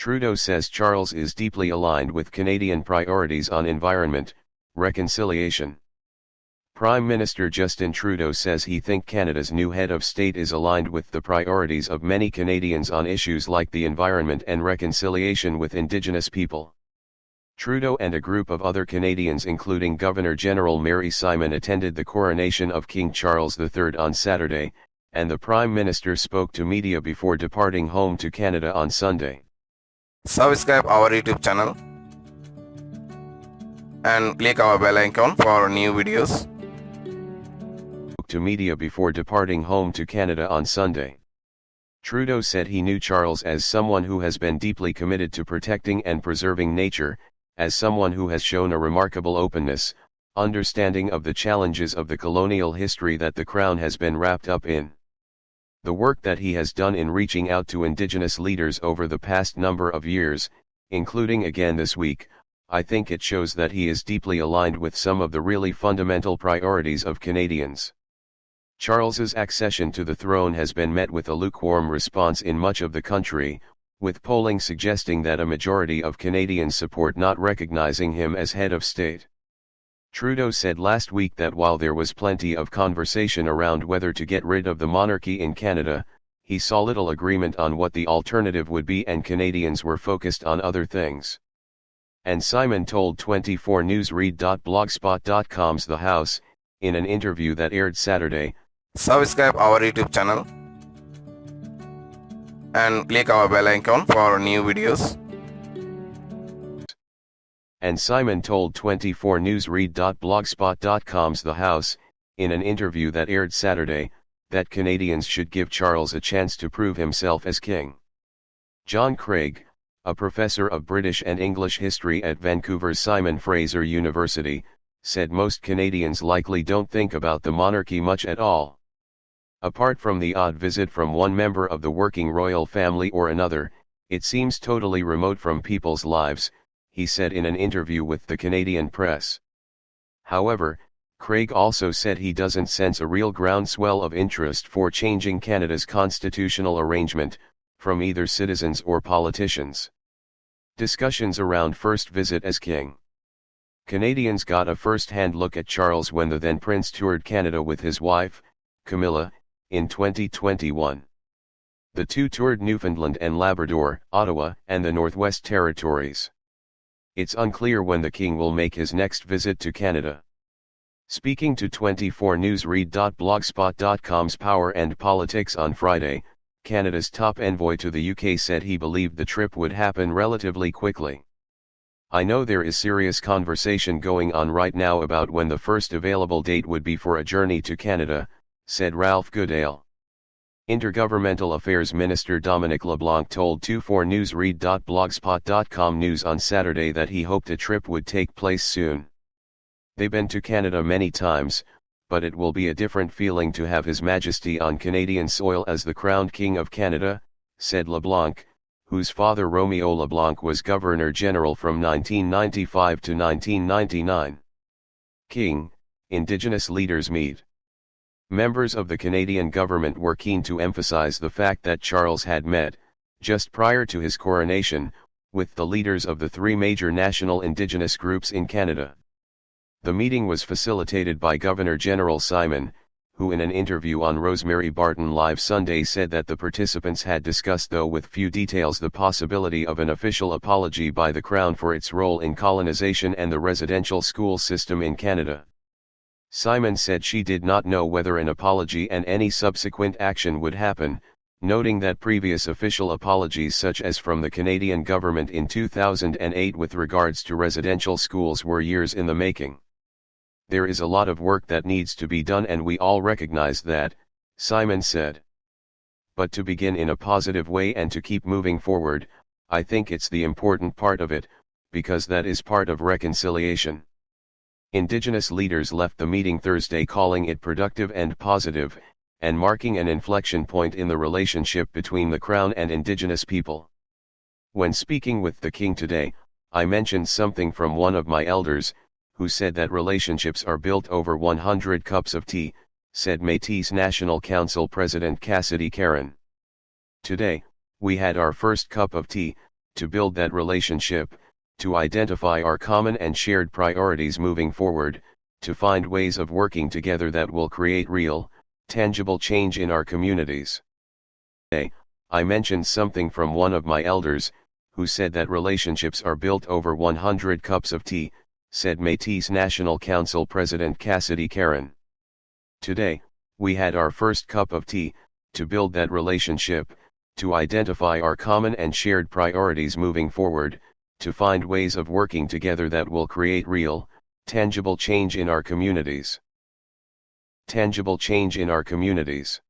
Trudeau says Charles is deeply aligned with Canadian priorities on environment, reconciliation. Prime Minister Justin Trudeau says he thinks Canada's new head of state is aligned with the priorities of many Canadians on issues like the environment and reconciliation with Indigenous people. Trudeau and a group of other Canadians including Governor-General Mary Simon attended the coronation of King Charles III on Saturday, and the Prime Minister spoke to media before departing home to Canada on Sunday. Subscribe our YouTube channel and click our bell icon for new videos. To media before departing home to Canada on Sunday. Trudeau said he knew Charles as someone who has been deeply committed to protecting and preserving nature, as someone who has shown a remarkable openness, understanding of the challenges of the colonial history that the Crown has been wrapped up in. The work that he has done in reaching out to Indigenous leaders over the past number of years, including again this week, I think it shows that he is deeply aligned with some of the really fundamental priorities of Canadians. Charles's accession to the throne has been met with a lukewarm response in much of the country, with polling suggesting that a majority of Canadians support not recognizing him as head of state. Trudeau said last week that while there was plenty of conversation around whether to get rid of the monarchy in Canada, he saw little agreement on what the alternative would be and Canadians were focused on other things. And Simon told 24newsread.blogspot.com's The House, in an interview that aired Saturday, subscribe our YouTube channel and click our bell icon for new videos. And Simon told 24newsread.blogspot.com's The House, in an interview that aired Saturday, that Canadians should give Charles a chance to prove himself as king. John Craig, a professor of British and English history at Vancouver's Simon Fraser University, said most Canadians likely don't think about the monarchy much at all. Apart from the odd visit from one member of the working royal family or another, it seems totally remote from people's lives, he said in an interview with the Canadian press. However, Craig also said he doesn't sense a real groundswell of interest for changing Canada's constitutional arrangement, from either citizens or politicians. Discussions around first visit as king. Canadians got a first-hand look at Charles when the then Prince toured Canada with his wife, Camilla, in 2021. The two toured Newfoundland and Labrador, Ottawa, and the Northwest Territories. It's unclear when the King will make his next visit to Canada. Speaking to 24newsread.blogspot.com's Power and Politics on Friday, Canada's top envoy to the UK said he believed the trip would happen relatively quickly. I know there is serious conversation going on right now about when the first available date would be for a journey to Canada, said Ralph Goodale. Intergovernmental Affairs Minister Dominic LeBlanc told 24newsread.blogspot.com News on Saturday that he hoped a trip would take place soon. They've been to Canada many times, but it will be a different feeling to have His Majesty on Canadian soil as the crowned King of Canada, said LeBlanc, whose father Romeo LeBlanc was Governor-General from 1995 to 1999. King, Indigenous leaders meet. Members of the Canadian government were keen to emphasize the fact that Charles had met, just prior to his coronation, with the leaders of the three major national Indigenous groups in Canada. The meeting was facilitated by Governor-General Simon, who in an interview on Rosemary Barton Live Sunday said that the participants had discussed, though with few details, the possibility of an official apology by the Crown for its role in colonization and the residential school system in Canada. Simon said she did not know whether an apology and any subsequent action would happen, noting that previous official apologies such as from the Canadian government in 2008 with regards to residential schools were years in the making. There is a lot of work that needs to be done and we all recognize that, Simon said. But to begin in a positive way and to keep moving forward, I think it's the important part of it, because that is part of reconciliation. Indigenous leaders left the meeting Thursday calling it productive and positive, and marking an inflection point in the relationship between the Crown and Indigenous people. When speaking with the King today, I mentioned something from one of my elders, who said that relationships are built over 100 cups of tea, said Métis National Council President Cassidy Caron. Today, we had our first cup of tea, to build that relationship, to identify our common and shared priorities moving forward, to find ways of working together that will create real, tangible change in our communities. I mentioned something from one of my elders, who said that relationships are built over 100 cups of tea, said Métis National Council President Cassidy Caron. Today, we had our first cup of tea, to build that relationship, to identify our common and shared priorities moving forward, to find ways of working together that will create real, tangible change in our communities. Tangible change in our communities.